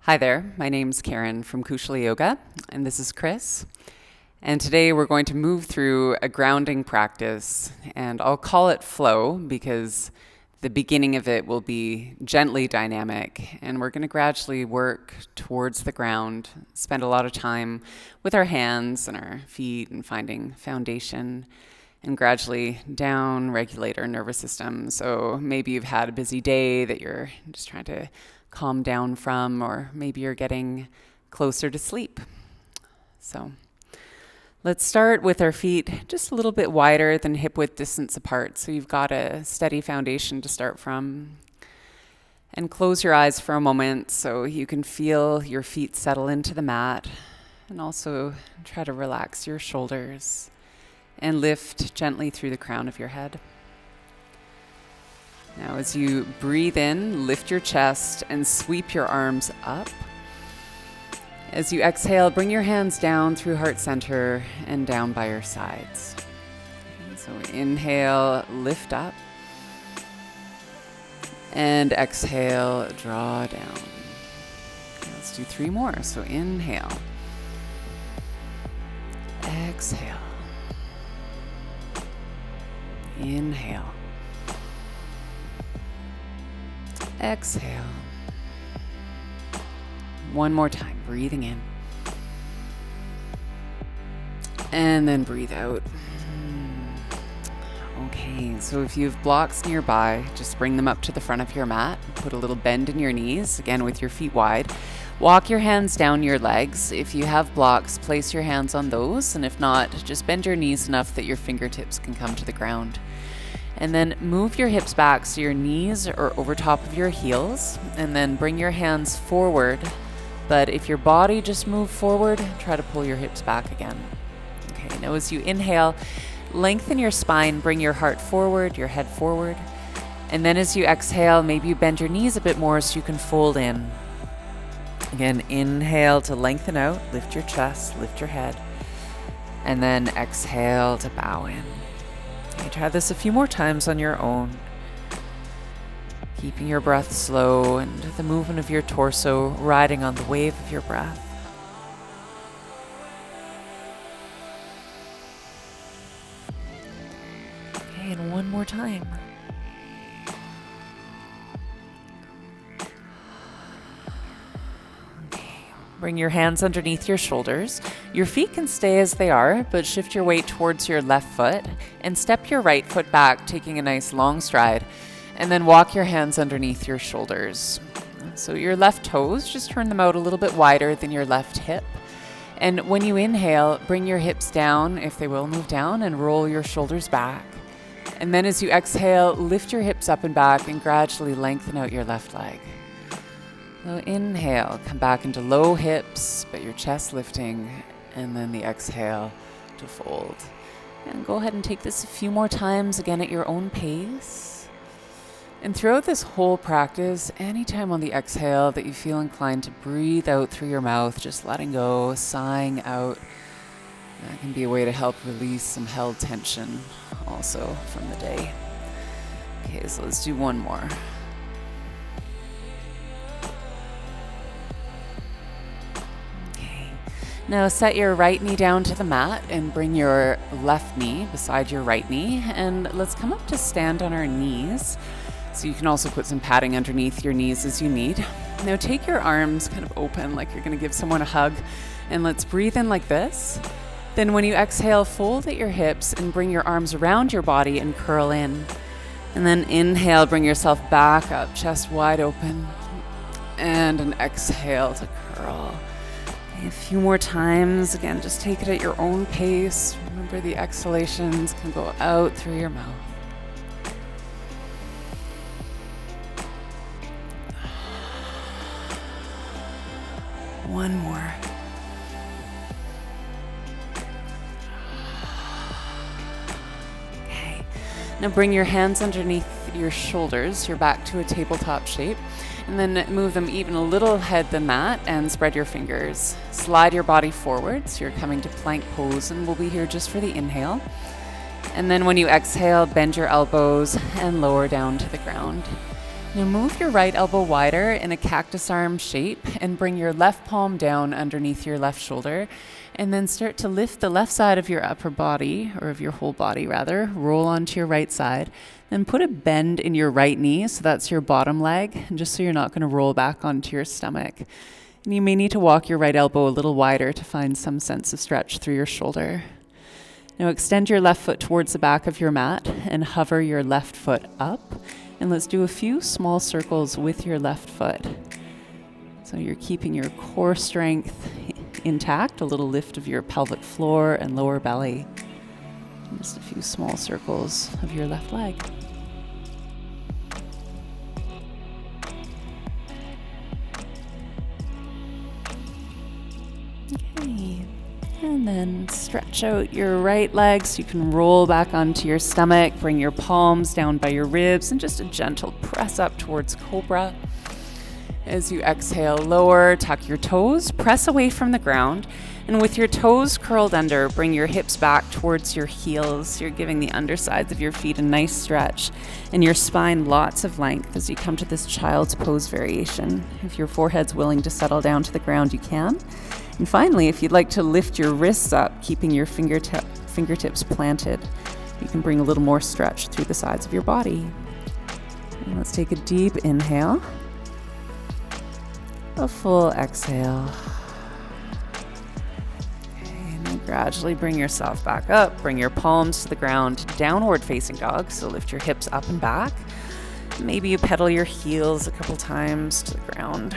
Hi there, my name's Karen from Kushala Yoga, and this is Chris. And today we're going to move through a grounding practice, and I'll call it flow because the beginning of it will be gently dynamic, and we're going to gradually work towards the ground, spend a lot of time with our hands and our feet and finding foundation, and gradually down regulate our nervous system. So maybe you've had a busy day that you're just trying to calm down from, or maybe you're getting closer to sleep. So let's start with our feet just a little bit wider than hip width distance apart, so you've got a steady foundation to start from. And close your eyes for a moment so you can feel your feet settle into the mat, and also try to relax your shoulders and lift gently through the crown of your head. Now as you breathe in, lift your chest and sweep your arms up. As you exhale, bring your hands down through heart center and down by your sides. So inhale, lift up. And exhale, draw down. Let's do 3 more. So inhale. Exhale. Inhale. Exhale. One more time, breathing in. And then breathe out. Okay, so if you have blocks nearby, just bring them up to the front of your mat. Put a little bend in your knees, again with your feet wide. Walk your hands down your legs. If you have blocks, place your hands on those. And if not, just bend your knees enough that your fingertips can come to the ground. And then move your hips back so your knees are over top of your heels, and then bring your hands forward. But if your body just move forward, try to pull your hips back again. Okay, now as you inhale, lengthen your spine, bring your heart forward, your head forward. And then as you exhale, maybe you bend your knees a bit more so you can fold in. Again, inhale to lengthen out, lift your chest, lift your head. And then exhale to bow in. Okay, try this a few more times on your own. Keeping your breath slow and the movement of your torso riding on the wave of your breath. Okay, and one more time. Bring your hands underneath your shoulders. Your feet can stay as they are, but shift your weight towards your left foot and step your right foot back, taking a nice long stride. And then walk your hands underneath your shoulders. So your left toes, just turn them out a little bit wider than your left hip. And when you inhale, bring your hips down, if they will move down, and roll your shoulders back. And then as you exhale, lift your hips up and back and gradually lengthen out your left leg. So inhale, come back into low hips, but your chest lifting, and then the exhale to fold. And go ahead and take this a few more times, again at your own pace. And throughout this whole practice, anytime on the exhale that you feel inclined to breathe out through your mouth, just letting go, sighing out, that can be a way to help release some held tension also from the day. Okay, so let's do one more. Now set your right knee down to the mat and bring your left knee beside your right knee, and let's come up to stand on our knees. So you can also put some padding underneath your knees as you need. Now take your arms kind of open like you're going to give someone a hug, and let's breathe in like this. Then when you exhale, fold at your hips and bring your arms around your body and curl in. And then inhale, bring yourself back up, chest wide open, and an exhale to curl. A few more times. Again, just take it at your own pace. Remember, the exhalations can go out through your mouth. One more. Okay. Now bring your hands underneath your shoulders, your back to a tabletop shape. And then move them even a little ahead than that and spread your fingers. Slide your body forward so you're coming to plank pose, and we'll be here just for the inhale. And then when you exhale, bend your elbows and lower down to the ground. Now move your right elbow wider in a cactus arm shape and bring your left palm down underneath your left shoulder, and then start to lift the left side of your upper body, or of your whole body rather, roll onto your right side. Then put a bend in your right knee, so that's your bottom leg, and just so you're not going to roll back onto your stomach. And you may need to walk your right elbow a little wider to find some sense of stretch through your shoulder. Now extend your left foot towards the back of your mat and hover your left foot up. And let's do a few small circles with your left foot. So you're keeping your core strength intact, a little lift of your pelvic floor and lower belly. And just a few small circles of your left leg. Okay. And then stretch out your right leg so you can roll back onto your stomach. Bring your palms down by your ribs and just a gentle press up towards cobra. As you exhale, lower, tuck your toes, press away from the ground. And with your toes curled under, bring your hips back towards your heels. You're giving the undersides of your feet a nice stretch and your spine lots of length as you come to this child's pose variation. If your forehead's willing to settle down to the ground, you can. And finally, if you'd like to lift your wrists up, keeping your fingertips planted, you can bring a little more stretch through the sides of your body. And let's take a deep inhale, a full exhale. Okay, and then gradually bring yourself back up. Bring your palms to the ground, downward facing dog, so lift your hips up and back. Maybe you pedal your heels a couple times to the ground.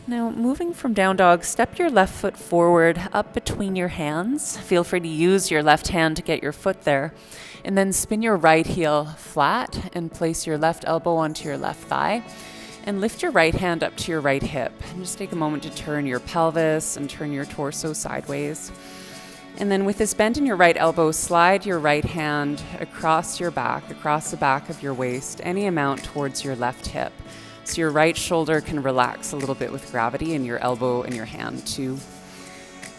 Now, moving from down dog, step your left foot forward up between your hands. Feel free to use your left hand to get your foot there. And then spin your right heel flat and place your left elbow onto your left thigh. And lift your right hand up to your right hip. And just take a moment to turn your pelvis and turn your torso sideways. And then with this bend in your right elbow, slide your right hand across your back, across the back of your waist, any amount towards your left hip. So your right shoulder can relax a little bit with gravity, and your elbow and your hand too.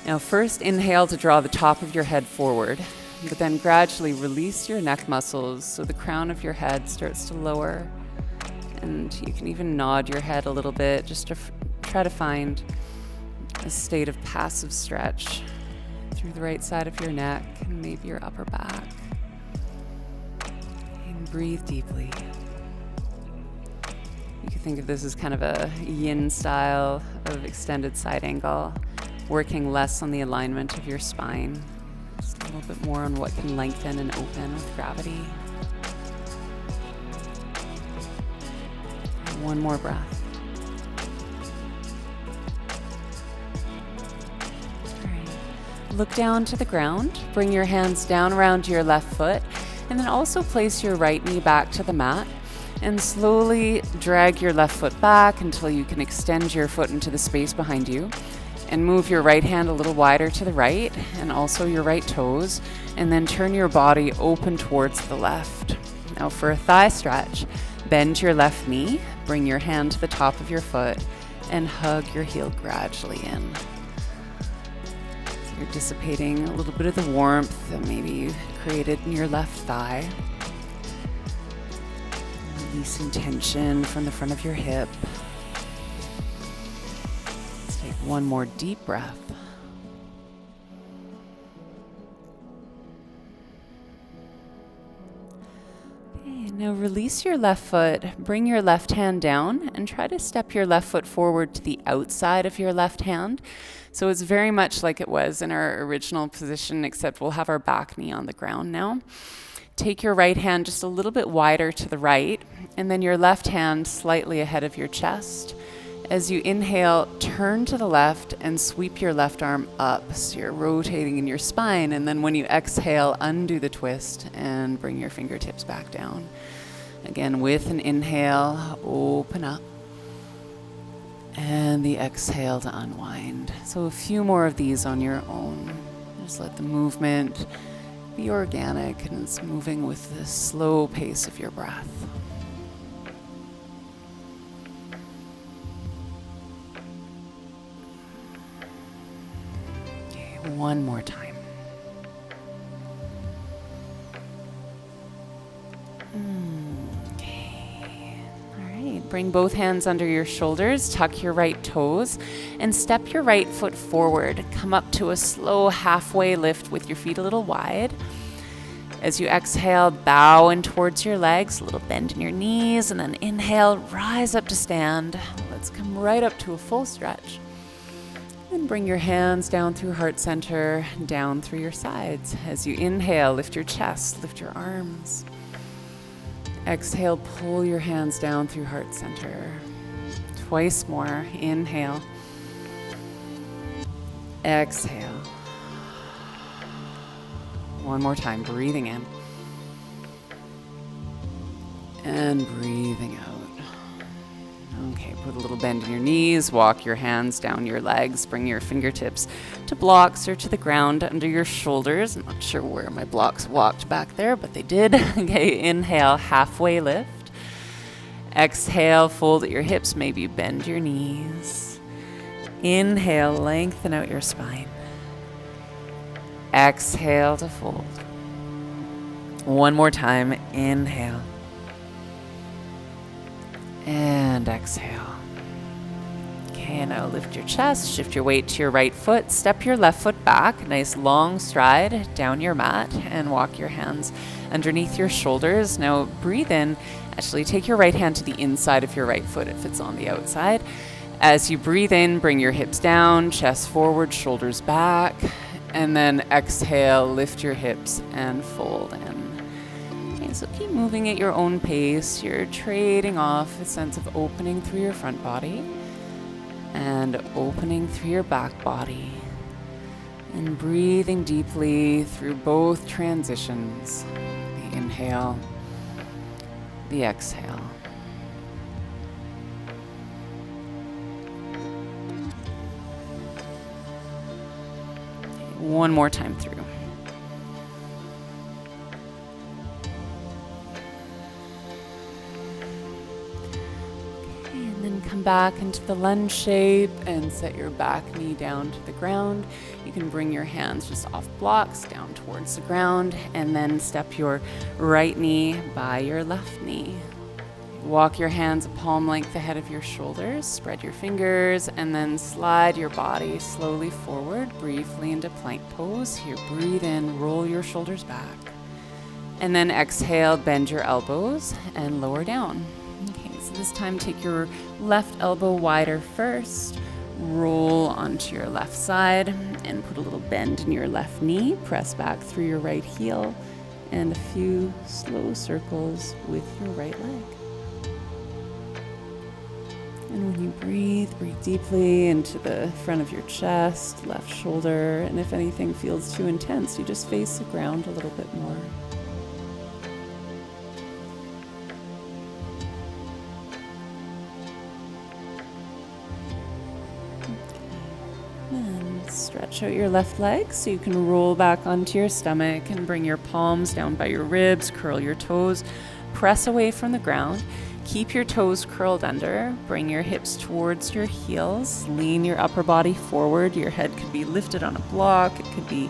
Now first inhale to draw the top of your head forward, but then gradually release your neck muscles so the crown of your head starts to lower. And you can even nod your head a little bit just to try to find a state of passive stretch through the right side of your neck and maybe your upper back. And breathe deeply. You can think of this as kind of a yin style of extended side angle, working less on the alignment of your spine, just a little bit more on what can lengthen and open with gravity. And one more breath. All right. Look down to the ground, bring your hands down around your left foot, and then also place your right knee back to the mat. And slowly drag your left foot back until you can extend your foot into the space behind you. And move your right hand a little wider to the right, and also your right toes. And then turn your body open towards the left. Now for a thigh stretch, bend your left knee, bring your hand to the top of your foot, and hug your heel gradually in. So you're dissipating a little bit of the warmth that maybe you created in your left thigh. Releasing tension from the front of your hip. Let's take one more deep breath. Okay, now release your left foot, bring your left hand down, and try to step your left foot forward to the outside of your left hand. So it's very much like it was in our original position, except we'll have our back knee on the ground now. Take your right hand just a little bit wider to the right, and then your left hand slightly ahead of your chest. As you inhale, turn to the left and sweep your left arm up, so you're rotating in your spine. And then when you exhale, undo the twist and bring your fingertips back down. Again, with an inhale, open up. And the exhale to unwind. So a few more of these on your own. Just let the movement be organic, and it's moving with the slow pace of your breath. Okay, one more time. Bring both hands under your shoulders, tuck your right toes, and step your right foot forward. Come up to a slow halfway lift with your feet a little wide. As you exhale, bow in towards your legs, a little bend in your knees, and then inhale, rise up to stand. Let's come right up to a full stretch. And bring your hands down through heart center, down through your sides. As you inhale, lift your chest, lift your arms. Exhale, pull your hands down through heart center. Twice more. Inhale. Exhale. One more time. Breathing in. And breathing out. Okay, put a little bend in your knees. Walk your hands down your legs. Bring your fingertips to blocks or to the ground under your shoulders. I'm not sure where my blocks walked back there, but they did. Okay, inhale, halfway lift. Exhale, fold at your hips. Maybe bend your knees. Inhale, lengthen out your spine. Exhale to fold. One more time. Inhale. And exhale. Okay, now lift your chest, shift your weight to your right foot, step your left foot back, nice long stride down your mat, and walk your hands underneath your shoulders. Now breathe in. Actually, take your right hand to the inside of your right foot if it's on the outside. As you breathe in, bring your hips down, chest forward, shoulders back, and then exhale, lift your hips and fold in. Okay, so keep moving at your own pace. You're trading off a sense of opening through your front body and opening through your back body, and breathing deeply through both transitions, the inhale, the exhale. One more time through. And then come back into the lunge shape and set your back knee down to the ground. You can bring your hands just off blocks down towards the ground, and then step your right knee by your left knee. Walk your hands a palm length ahead of your shoulders, spread your fingers, and then slide your body slowly forward, briefly into plank pose. Here, breathe in, roll your shoulders back. And then exhale, bend your elbows and lower down. Okay, so this time take your left elbow wider first, roll onto your left side, and put a little bend in your left knee. Press back through your right heel, and a few slow circles with your right leg. And when you breathe, breathe deeply into the front of your chest, left shoulder, and if anything feels too intense, you just face the ground a little bit more. And stretch out your left leg so you can roll back onto your stomach and bring your palms down by your ribs, curl your toes, press away from the ground. Keep your toes curled under, bring your hips towards your heels, lean your upper body forward. Your head could be lifted on a block, it could be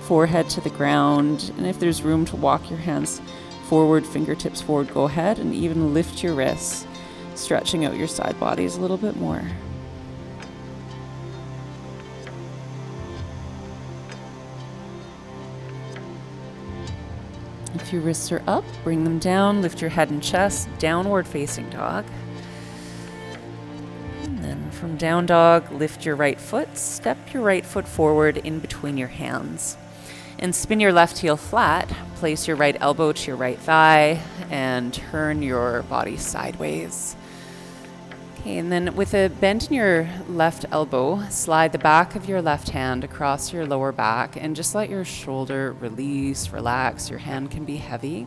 forehead to the ground, and if there's room to walk your hands forward, fingertips forward, go ahead, and even lift your wrists, stretching out your side bodies a little bit more. If your wrists are up, bring them down, lift your head and chest, downward facing dog. And then from down dog, lift your right foot, step your right foot forward in between your hands. And spin your left heel flat, place your right elbow to your right thigh, and turn your body sideways. Okay, and then with a bend in your left elbow, slide the back of your left hand across your lower back and just let your shoulder release, relax. Your hand can be heavy.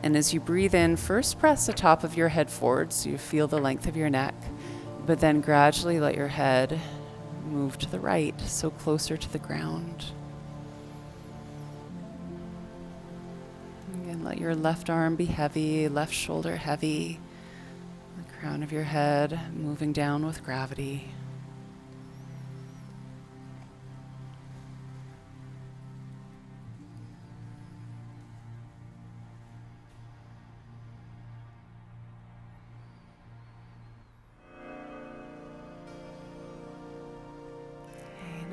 And as you breathe in, first press the top of your head forward so you feel the length of your neck, but then gradually let your head move to the right, so closer to the ground. Again, let your left arm be heavy, left shoulder heavy. Crown of your head moving down with gravity.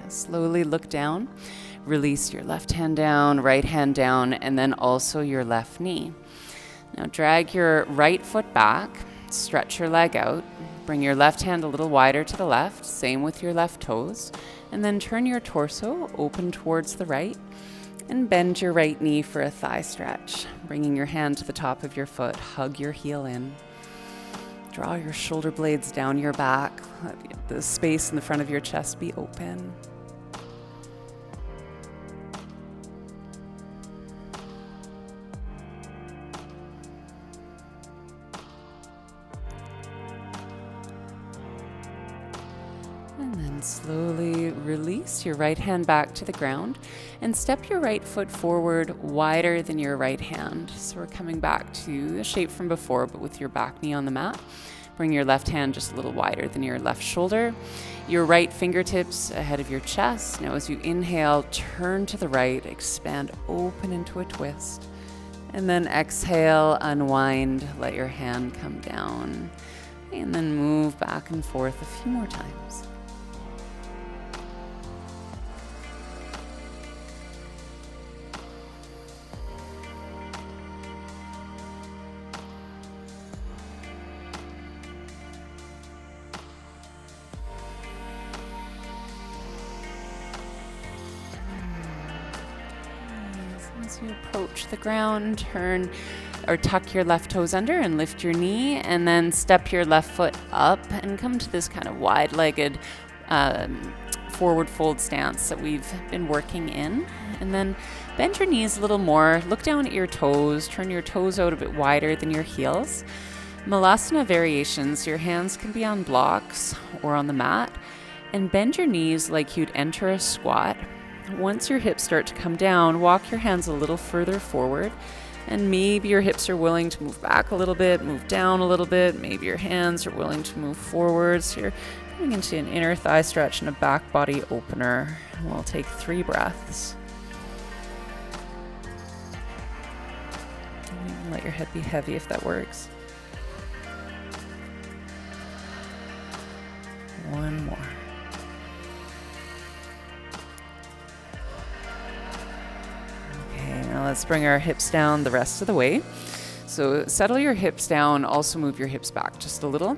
Slowly look down. Release your left hand down, right hand down, and then also your left knee. Now drag your right foot back, stretch your leg out, bring your left hand a little wider to the left, same with your left toes, and then turn your torso open towards the right and bend your right knee for a thigh stretch, bringing your hand to the top of your foot, hug your heel in. Draw your shoulder blades down your back, let the space in the front of your chest be open. And then slowly release your right hand back to the ground and step your right foot forward wider than your right hand. So we're coming back to the shape from before, but with your back knee on the mat. Bring your left hand just a little wider than your left shoulder. Your right fingertips ahead of your chest. Now as you inhale, turn to the right, expand open into a twist. And then exhale, unwind, let your hand come down. And then move back and forth a few more times. As you approach the ground, turn or tuck your left toes under and lift your knee, and then step your left foot up and come to this kind of wide-legged forward fold stance that we've been working in. And then bend your knees a little more, look down at your toes, turn your toes out a bit wider than your heels. Malasana variations, your hands can be on blocks or on the mat, and bend your knees like you'd enter a squat. Once your hips start to come down, walk your hands a little further forward, and maybe your hips are willing to move back a little bit, move down a little bit. Maybe your hands are willing to move forward. So you're coming into an inner thigh stretch and a back body opener. And we'll take 3 breaths. And let your head be heavy if that works. 1 more. Now let's bring our hips down the rest of the way. So settle your hips down, also move your hips back just a little.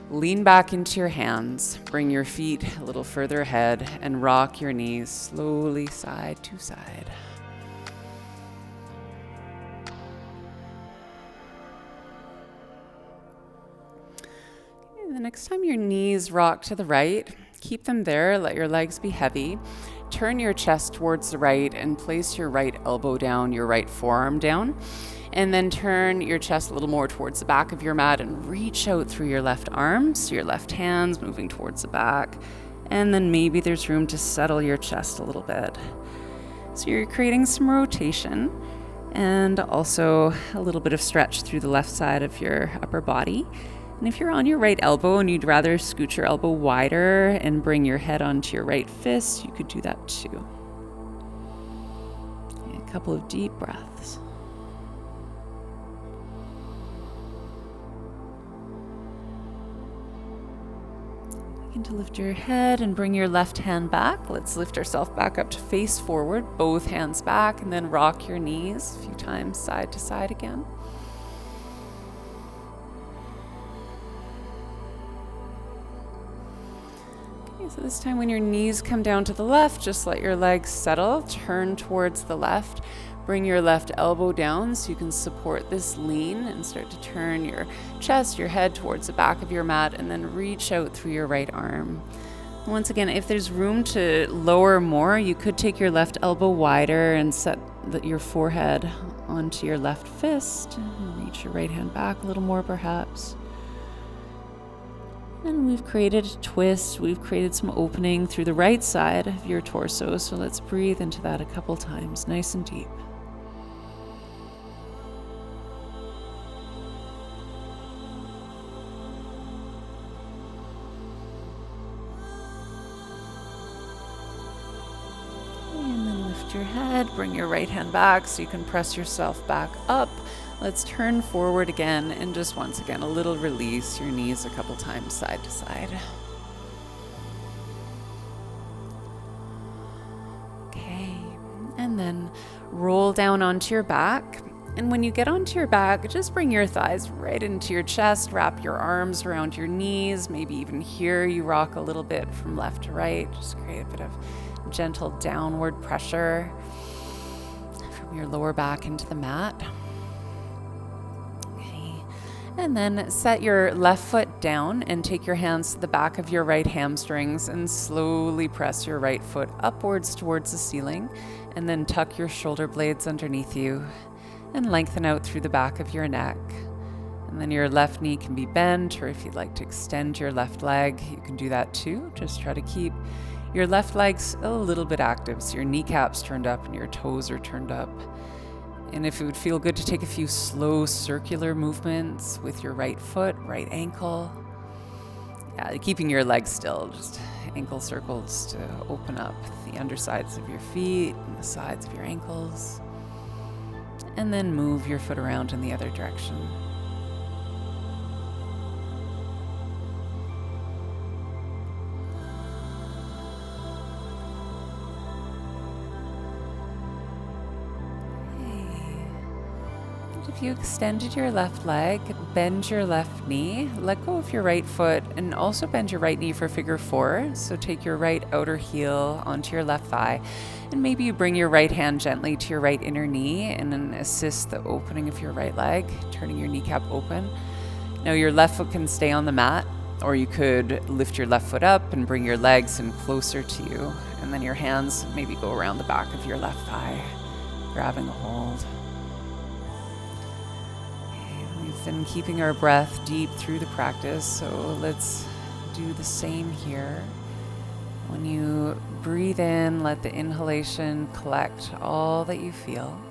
Lean back into your hands, bring your feet a little further ahead, and rock your knees slowly side to side. Okay, the next time your knees rock to the right, keep them there, let your legs be heavy. Turn your chest towards the right and place your right elbow down, your right forearm down. And then turn your chest a little more towards the back of your mat and reach out through your left arms, your left hands moving towards the back. And then maybe there's room to settle your chest a little bit. So you're creating some rotation and also a little bit of stretch through the left side of your upper body. And if you're on your right elbow and you'd rather scoot your elbow wider and bring your head onto your right fist, you could do that too. A couple of deep breaths. Begin to lift your head and bring your left hand back. Let's lift ourselves back up to face forward, both hands back, and then rock your knees a few times side to side again. So this time when your knees come down to the left, just let your legs settle, turn towards the left, bring your left elbow down so you can support this lean and start to turn your chest, your head towards the back of your mat, and then reach out through your right arm. Once again, if there's room to lower more, you could take your left elbow wider and set your forehead onto your left fist, and reach your right hand back a little more perhaps. And we've created a twist, we've created some opening through the right side of your torso, so let's breathe into that a couple times, nice and deep. And then lift your head, bring your right hand back so you can press yourself back up. Let's turn forward again, and just once again, a little release your knees a couple times side to side. down onto your back. And when you get onto your back, just bring your thighs right into your chest, wrap your arms around your knees, maybe even here you rock a little bit from left to right. Just create a bit of gentle downward pressure from your lower back into the mat. Okay. And then set your left foot down and take your hands to the back of your right hamstrings and slowly press your right foot upwards towards the ceiling, and then tuck your shoulder blades underneath you and lengthen out through the back of your neck. And then your left knee can be bent, or if you'd like to extend your left leg, you can do that too. Just try to keep your left legs a little bit active, so your kneecaps turned up and your toes are turned up. And if it would feel good to take a few slow circular movements with your right foot, right ankle. Yeah, keeping your legs still, just ankle circles to open up the undersides of your feet and the sides of your ankles. And then move your foot around in the other direction. If you extended your left leg, bend your left knee, let go of your right foot, and also bend your right knee for figure 4. So take your right outer heel onto your left thigh, and maybe you bring your right hand gently to your right inner knee and then assist the opening of your right leg, turning your kneecap open. Now your left foot can stay on the mat, or you could lift your left foot up and bring your legs in closer to you, and then your hands maybe go around the back of your left thigh, grabbing a hold. We've been keeping our breath deep through the practice, so let's do the same here. When you breathe in, let the inhalation collect all that you feel,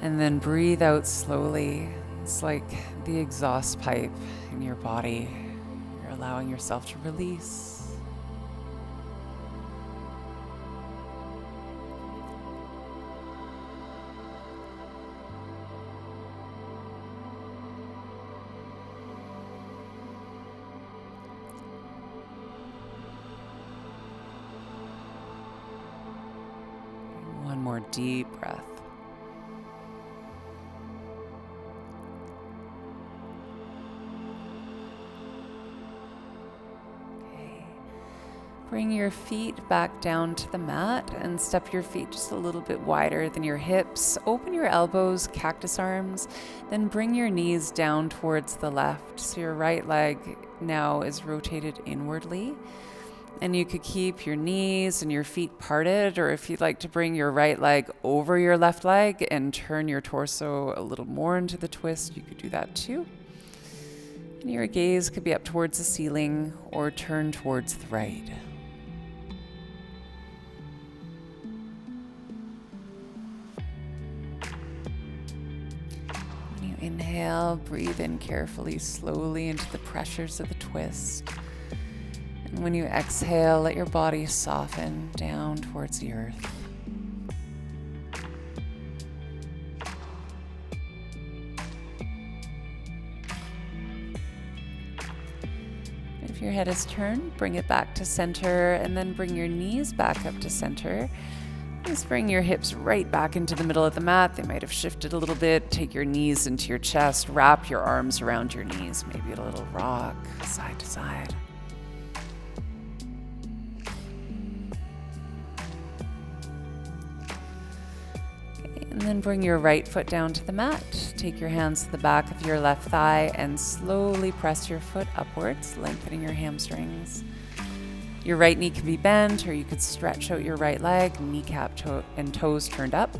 and then breathe out slowly. It's like the exhaust pipe in your body. You're allowing yourself to release. One more deep breath. Okay. Bring your feet back down to the mat and step your feet just a little bit wider than your hips. Open your elbows, cactus arms, then bring your knees down towards the left. So your right leg now is rotated inwardly. And you could keep your knees and your feet parted, or if you'd like to bring your right leg over your left leg and turn your torso a little more into the twist, you could do that too. And your gaze could be up towards the ceiling or turn towards the right. When you inhale, breathe in carefully, slowly into the pressures of the twist. And when you exhale, let your body soften down towards the earth. If your head is turned, bring it back to center, and then bring your knees back up to center. Just bring your hips right back into the middle of the mat. They might have shifted a little bit. Take your knees into your chest. Wrap your arms around your knees. Maybe a little rock side to side. And then bring your right foot down to the mat. Take your hands to the back of your left thigh and slowly press your foot upwards, lengthening your hamstrings. Your right knee can be bent, or you could stretch out your right leg, kneecap and toes turned up.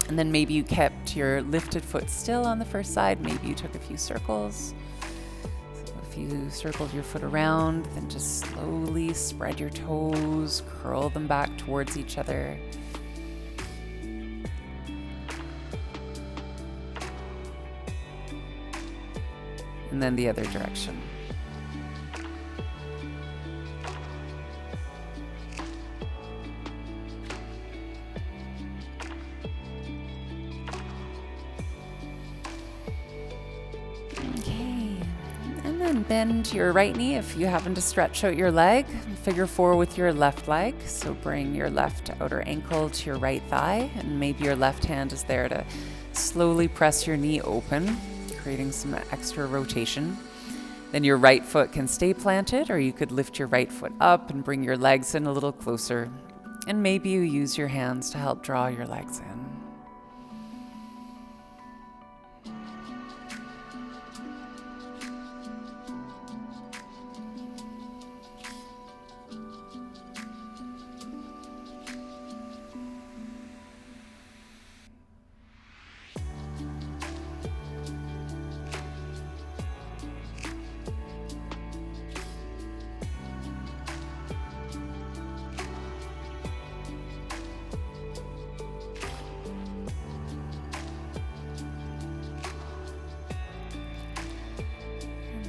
And then maybe you kept your lifted foot still on the first side. Maybe you took a few circles. So if you circled your foot around, then just slowly spread your toes, curl them back towards each other. And then the other direction. And bend your right knee if you happen to stretch out your leg. Figure 4 with your left leg. So bring your left outer ankle to your right thigh, and maybe your left hand is there to slowly press your knee open, creating some extra rotation. Then your right foot can stay planted, or you could lift your right foot up and bring your legs in a little closer. And maybe you use your hands to help draw your legs in.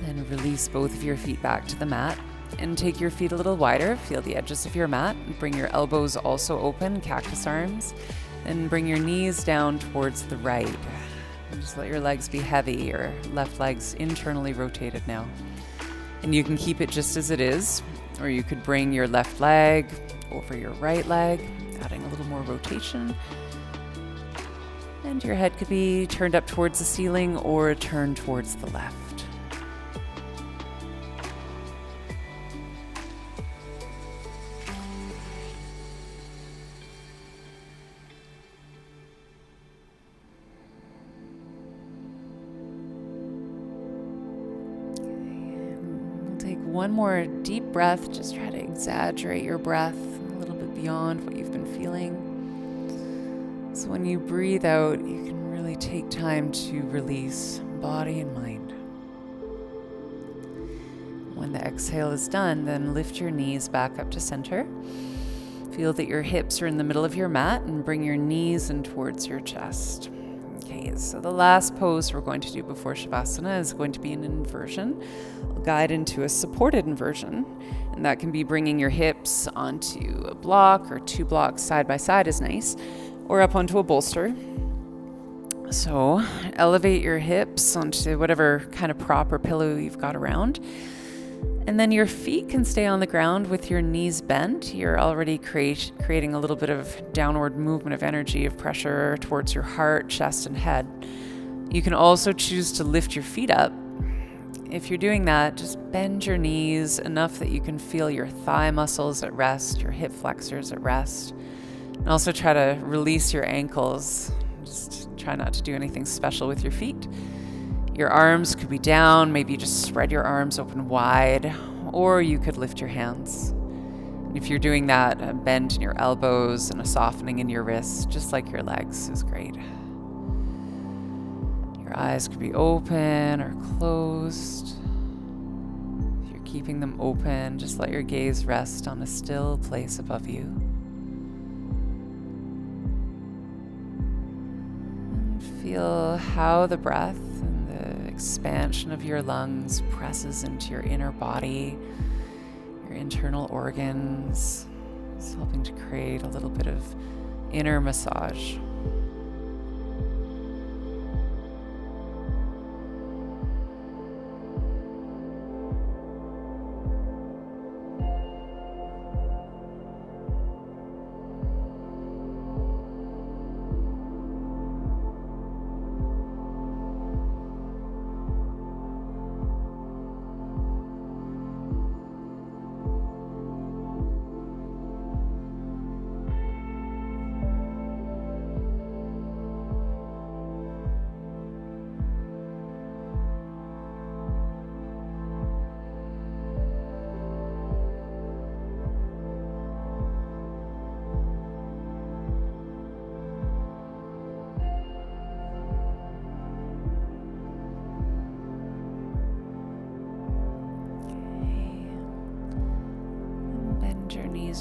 Then release both of your feet back to the mat and take your feet a little wider. Feel the edges of your mat. Bring your elbows also open, cactus arms. Then bring your knees down towards the right. And just let your legs be heavy. Your left leg's internally rotated now. And you can keep it just as it is, or you could bring your left leg over your right leg, adding a little more rotation. And your head could be turned up towards the ceiling or turned towards the left. One more deep breath. Just try to exaggerate your breath a little bit beyond what you've been feeling. So when you breathe out, you can really take time to release body and mind. When the exhale is done, then lift your knees back up to center. Feel that your hips are in the middle of your mat and bring your knees in towards your chest. Okay, so the last pose we're going to do before Shavasana is going to be an inversion. I'll guide into a supported inversion, and that can be bringing your hips onto a block or 2 blocks side by side is nice, or up onto a bolster. So elevate your hips onto whatever kind of prop or pillow you've got around. And then your feet can stay on the ground with your knees bent. You're already creating a little bit of downward movement of energy, of pressure towards your heart, chest, and head. You can also choose to lift your feet up. If you're doing that, just bend your knees enough that you can feel your thigh muscles at rest, your hip flexors at rest. And also try to release your ankles. Just try not to do anything special with your feet. Your arms could be down, maybe you just spread your arms open wide, or you could lift your hands. And if you're doing that, a bend in your elbows and a softening in your wrists, just like your legs, is great. Your eyes could be open or closed. If you're keeping them open, just let your gaze rest on a still place above you. And feel how the breath and the expansion of your lungs presses into your inner body, your internal organs. It's helping to create a little bit of inner massage.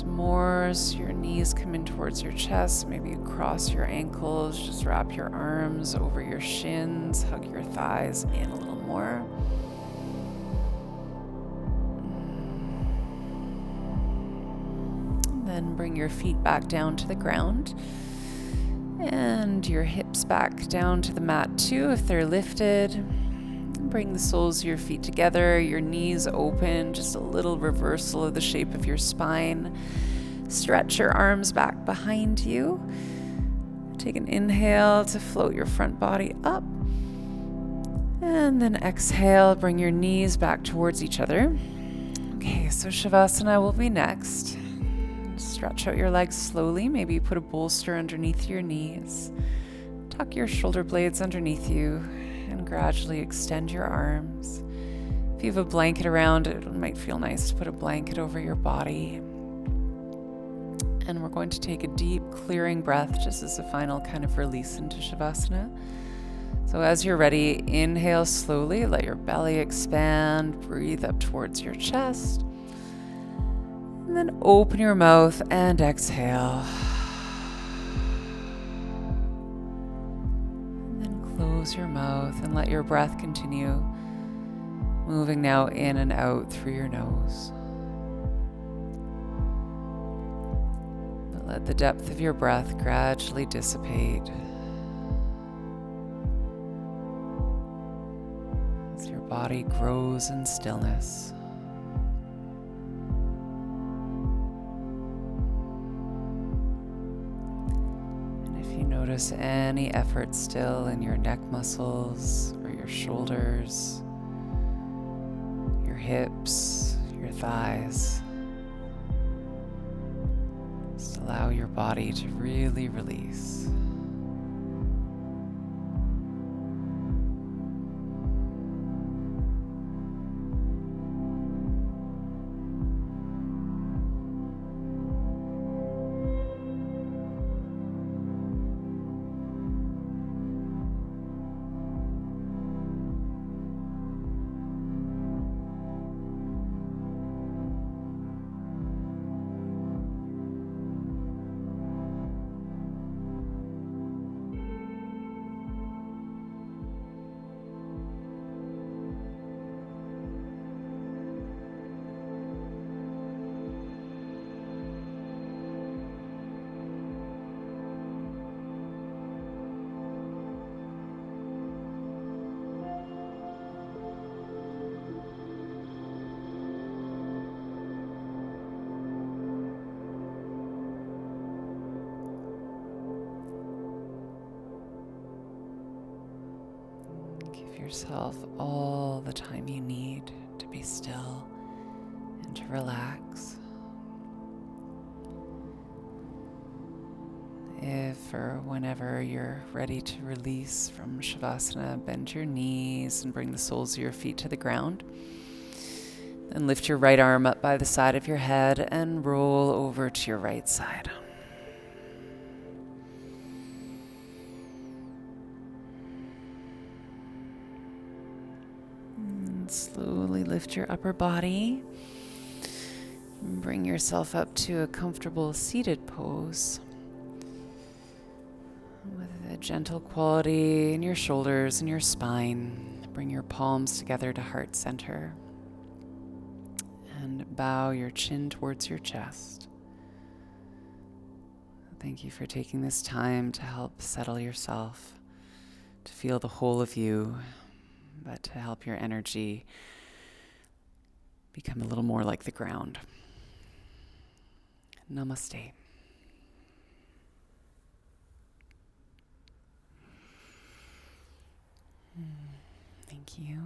More so your knees come in towards your chest. Maybe you cross your ankles, just wrap your arms over your shins, hug your thighs in a little more. And then bring your feet back down to the ground and your hips back down to the mat too if they're lifted. Bring the soles of your feet together, your knees open, just a little reversal of the shape of your spine. Stretch your arms back behind you. Take an inhale to float your front body up. And then exhale, bring your knees back towards each other. Okay, so Shavasana will be next. Stretch out your legs slowly. Maybe you put a bolster underneath your knees. Tuck your shoulder blades underneath you and gradually extend your arms. If you have a blanket around, it might feel nice to put a blanket over your body. And we're going to take a deep clearing breath just as a final kind of release into Shavasana. So as you're ready, inhale slowly, let your belly expand, breathe up towards your chest. And then open your mouth and exhale. And then close your mouth and let your breath continue, moving now in and out through your nose. But let the depth of your breath gradually dissipate as your body grows in stillness. Notice any effort still in your neck muscles or your shoulders, your hips, your thighs. Just allow your body to really release. Give yourself all the time you need to be still and to relax. If or whenever you're ready to release from Shavasana, bend your knees and bring the soles of your feet to the ground. Then lift your right arm up by the side of your head and roll over to your right side. And slowly lift your upper body. Bring yourself up to a comfortable seated pose with a gentle quality in your shoulders and your spine. Bring your palms together to heart center and bow your chin towards your chest. Thank you for taking this time to help settle yourself, to feel the whole of you, but to help your energy become a little more like the ground. Namaste. Thank you.